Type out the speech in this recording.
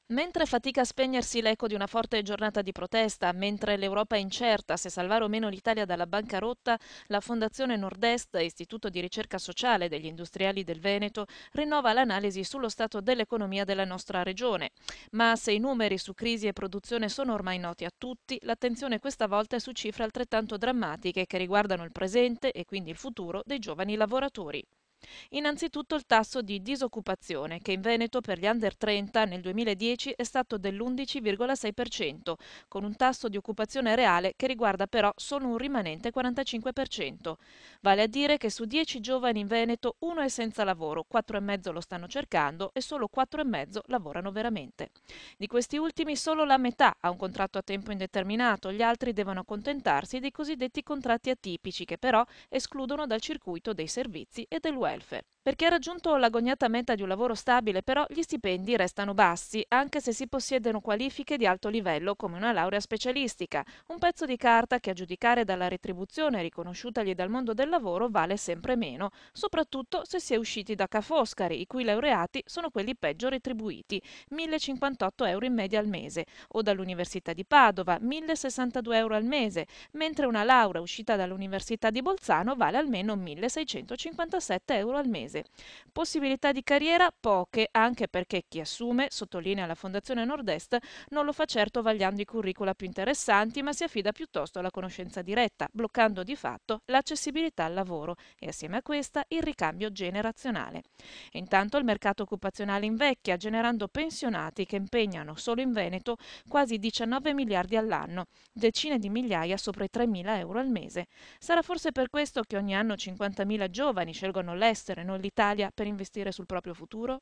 Mentre fatica a spegnersi l'eco di una forte giornata di protesta, mentre l'Europa è incerta se salvare o meno l'Italia dalla bancarotta, la Fondazione Nord-Est, istituto di ricerca sociale degli industriali del Veneto, rinnova l'analisi sullo stato dell'economia della nostra regione. Ma se i numeri su crisi e produzione sono ormai noti a tutti, l'attenzione questa volta è su cifre altrettanto drammatiche che riguardano il presente e quindi il futuro dei giovani lavoratori. Innanzitutto il tasso di disoccupazione, che in Veneto per gli under 30 nel 2010 è stato dell'11,6%, con un tasso di occupazione reale che riguarda però solo un rimanente 45%. Vale a dire che su 10 giovani in Veneto uno è senza lavoro, 4,5 lo stanno cercando e solo 4,5 lavorano veramente. Di questi ultimi solo la metà ha un contratto a tempo indeterminato, gli altri devono accontentarsi dei cosiddetti contratti atipici che però escludono dal circuito dei servizi e del welfare. Per chi ha raggiunto l'agognata meta di un lavoro stabile, però, gli stipendi restano bassi, anche se si possiedono qualifiche di alto livello come una laurea specialistica, un pezzo di carta che a giudicare dalla retribuzione riconosciutagli dal mondo del lavoro vale sempre meno, soprattutto se si è usciti da Ca' Foscari, i cui laureati sono quelli peggio retribuiti, 1.058 euro in media al mese, o dall'Università di Padova, 1.062 euro al mese, mentre una laurea uscita dall'Università di Bolzano vale almeno 1.657 euro al mese. Possibilità di carriera poche, anche perché chi assume, sottolinea la Fondazione Nord-Est, non lo fa certo vagliando i curricula più interessanti, ma si affida piuttosto alla conoscenza diretta, bloccando di fatto l'accessibilità al lavoro e assieme a questa il ricambio generazionale. Intanto il mercato occupazionale invecchia, generando pensionati che impegnano solo in Veneto quasi 19 miliardi all'anno, decine di migliaia sopra i 3.000 euro al mese. Sarà forse per questo che ogni anno 50.000 giovani scelgono l'estero e non l'Italia per investire sul proprio futuro?